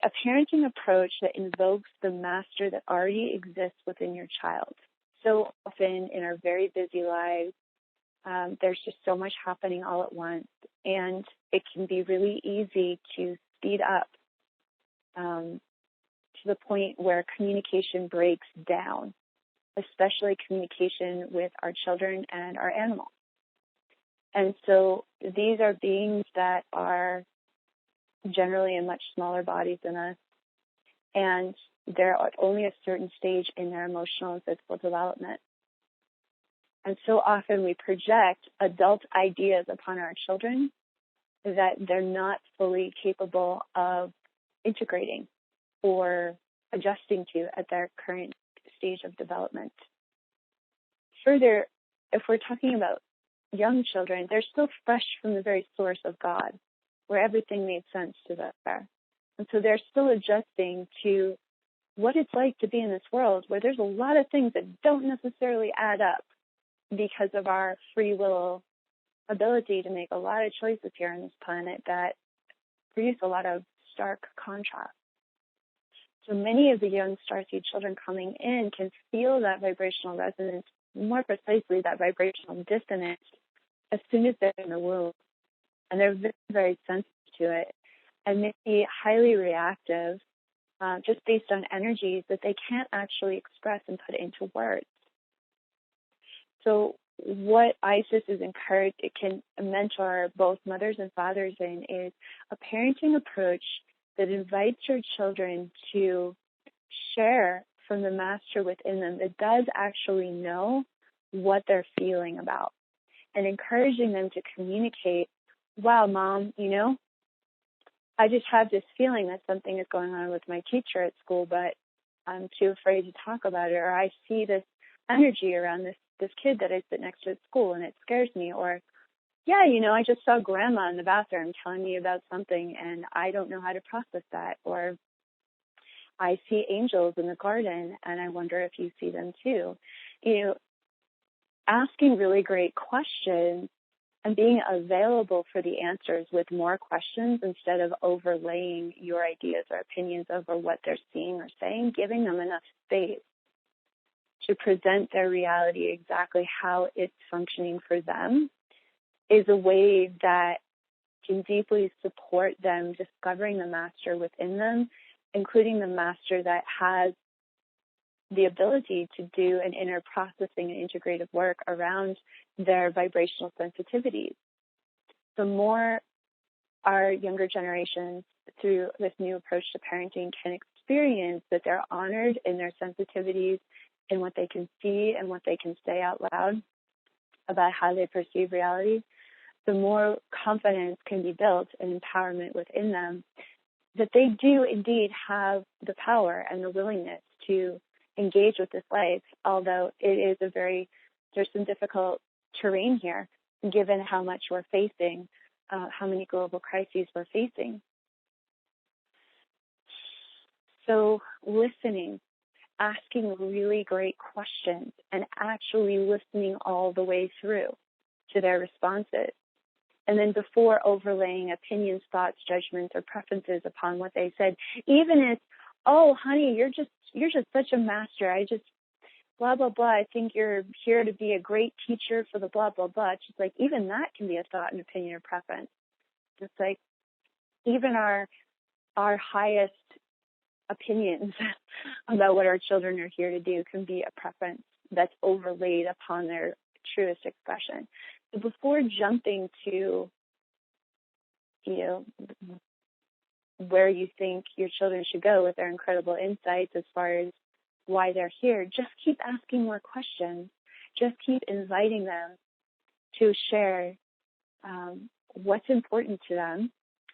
a parenting approach that invokes the master that already exists within your child. So often in our very busy lives, there's just so much happening all at once, and it can be really easy to speed up to the point where communication breaks down, especially communication with our children and our animals. And so these are beings that are generally in much smaller bodies than us, and they're at only a certain stage in their emotional and physical development. And so often we project adult ideas upon our children that they're not fully capable of integrating or adjusting to at their current stage of development. Further, if we're talking about young children, they're still fresh from the very source of God, where everything made sense to them. And so they're still adjusting to what it's like to be in this world where there's a lot of things that don't necessarily add up because of our free will ability to make a lot of choices here on this planet that produce a lot of stark contrast. So many of the young starseed children coming in can feel that vibrational resonance, more precisely that vibrational dissonance, as soon as they're in the womb. And they're very, very sensitive to it and may be highly reactive just based on energies that they can't actually express and put into words. So what ISIS is encouraged, it can mentor both mothers and fathers in, is a parenting approach that invites your children to share from the master within them that does actually know what they're feeling about, and encouraging them to communicate, wow, Mom, I just have this feeling that something is going on with my teacher at school, but I'm too afraid to talk about it, or I see this energy around this kid that I sit next to at school and it scares me, or yeah, I just saw Grandma in the bathroom telling me about something and I don't know how to process that, or I see angels in the garden and I wonder if you see them too. Asking really great questions and being available for the answers with more questions instead of overlaying your ideas or opinions over what they're seeing or saying, giving them enough space to present their reality exactly how it's functioning for them is a way that can deeply support them discovering the master within them, including the master that has the ability to do an inner processing and integrative work around their vibrational sensitivities. The more our younger generations, through this new approach to parenting, can experience that they're honored in their sensitivities, in what they can see and what they can say out loud about how they perceive reality, the more confidence can be built and empowerment within them that they do indeed have the power and the willingness to engage with this life, although it is there's some difficult terrain here, given how much we're facing, how many global crises we're facing. So listening, asking really great questions, and actually listening all the way through to their responses. And then before overlaying opinions, thoughts, judgments, or preferences upon what they said, even if, oh, honey, you're just such a master. I just blah, blah, blah. I think you're here to be a great teacher for the blah, blah, blah. It's just like, even that can be a thought, an opinion, or preference. It's like, even our highest opinions about what our children are here to do can be a preference that's overlaid upon their truest expression. So before jumping to, where you think your children should go with their incredible insights as far as why they're here, just keep asking more questions. Just keep inviting them to share what's important to them,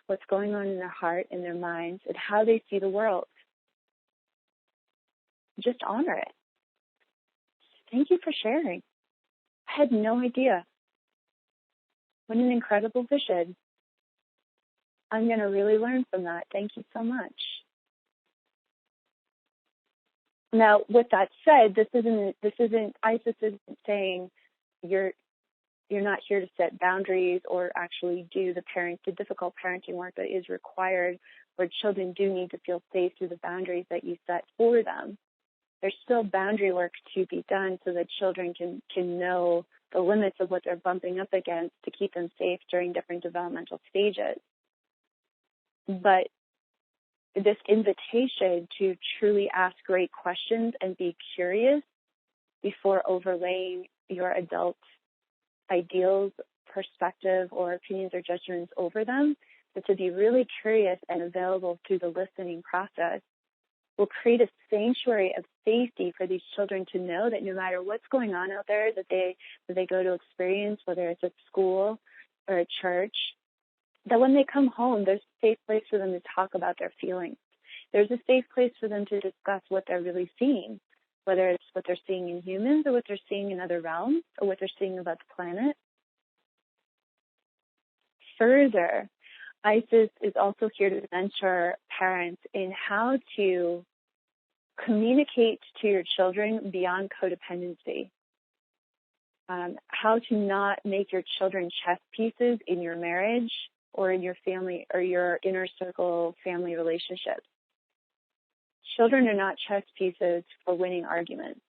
what's going on in their heart, in their minds, and how they see the world. Just honor it. Thank you for sharing. I had no idea. What an incredible vision. I'm going to really learn from that. Thank you so much. Now, with that said, ISIS isn't saying you're not here to set boundaries or actually do the difficult parenting work that is required where children do need to feel safe through the boundaries that you set for them. There's still boundary work to be done so that children can know the limits of what they're bumping up against to keep them safe during different developmental stages. But this invitation to truly ask great questions and be curious before overlaying your adult ideals, perspective, or opinions or judgments over them, but to be really curious and available through the listening process will create a sanctuary of safety for these children to know that no matter what's going on out there that they go to experience, whether it's at school or at church, that when they come home, there's a safe place for them to talk about their feelings. There's a safe place for them to discuss what they're really seeing, whether it's what they're seeing in humans or what they're seeing in other realms or what they're seeing about the planet. Further, ISIS is also here to mentor parents in how to communicate to your children beyond codependency, how to not make your children chess pieces in your marriage or in your family or your inner circle family relationships. Children are not chess pieces for winning arguments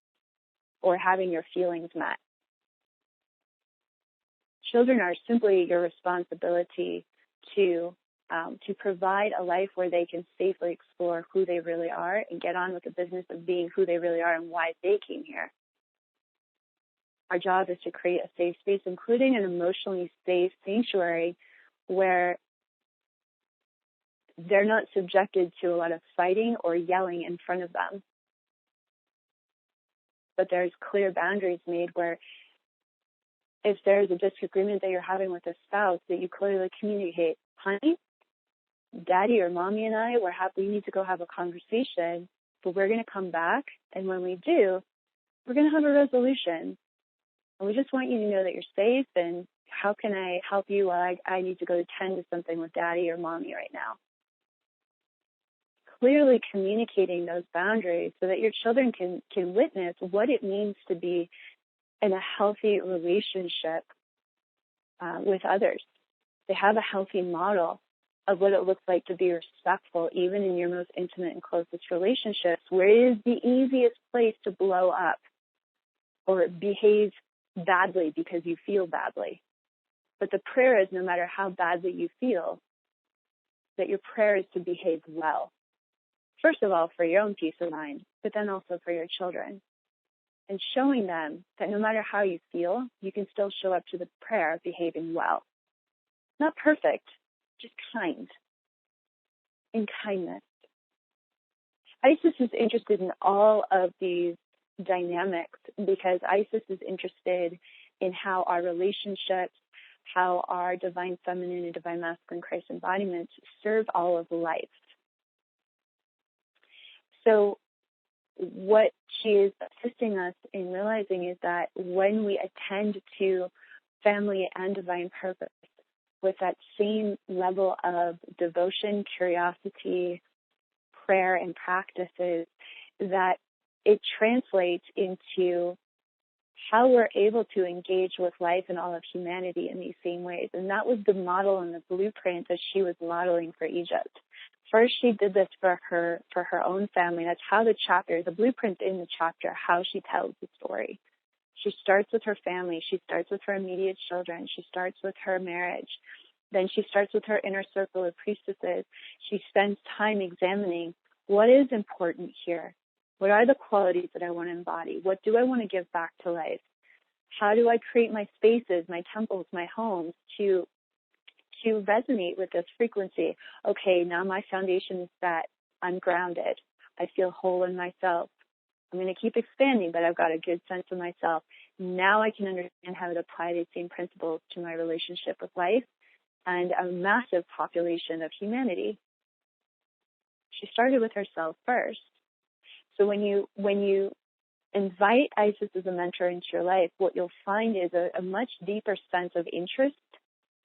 or having your feelings met. Children are simply your responsibility to provide a life where they can safely explore who they really are and get on with the business of being who they really are and why they came here. Our job is to create a safe space, including an emotionally safe sanctuary where they're not subjected to a lot of fighting or yelling in front of them. But there's clear boundaries made where if there's a disagreement that you're having with a spouse, that you clearly communicate, honey, daddy or mommy and I, we need to go have a conversation, but we're going to come back. And when we do, we're going to have a resolution. And we just want you to know that you're safe. And how can I help you while I need to go tend to something with daddy or mommy right now? Clearly communicating those boundaries so that your children can witness what it means to be in a healthy relationship with others. They have a healthy model of what it looks like to be respectful, even in your most intimate and closest relationships, where it is the easiest place to blow up or behave badly because you feel badly. But the prayer is, no matter how badly you feel, that your prayer is to behave well. First of all, for your own peace of mind, but then also for your children. And showing them that no matter how you feel, you can still show up to the prayer behaving well. Not perfect, just kind. In kindness. ISIS is interested in all of these dynamics because ISIS is interested in how our relationships, how our divine feminine and divine masculine Christ embodiments serve all of life. So what she is assisting us in realizing is that when we attend to family and divine purpose with that same level of devotion, curiosity, prayer, and practices, that it translates into how we're able to engage with life and all of humanity in these same ways. And that was the model and the blueprint that she was modeling for Egypt. First, she did this for her own family. That's how the blueprint in the chapter, how she tells the story. She starts with her family. She starts with her immediate children. She starts with her marriage. Then she starts with her inner circle of priestesses. She spends time examining what is important here. What are the qualities that I want to embody? What do I want to give back to life? How do I create my spaces, my temples, my homes to resonate with this frequency? Okay, now my foundation is set. I'm grounded. I feel whole in myself. I'm going to keep expanding, but I've got a good sense of myself. Now I can understand how to apply these same principles to my relationship with life and a massive population of humanity. She started with herself first. So when you invite Isis as a mentor into your life, what you'll find is a much deeper sense of interest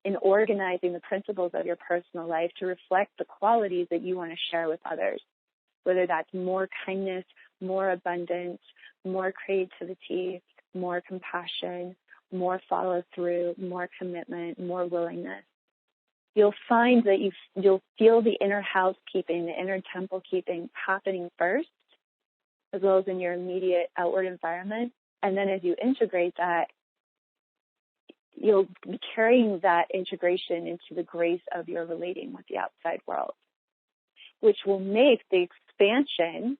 in organizing the principles of your personal life to reflect the qualities that you want to share with others, whether that's more kindness, more abundance, more creativity, more compassion, more follow through, more commitment, more willingness. you'll find that you'll feel the inner housekeeping, the inner temple keeping happening first, as well as in your immediate outward environment. And then as you integrate that, you'll be carrying that integration into the grace of your relating with the outside world, which will make the expansion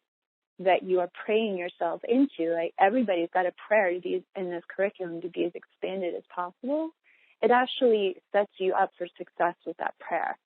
that you are praying yourself into, like everybody's got a prayer to be in this curriculum to be as expanded as possible. It actually sets you up for success with that prayer.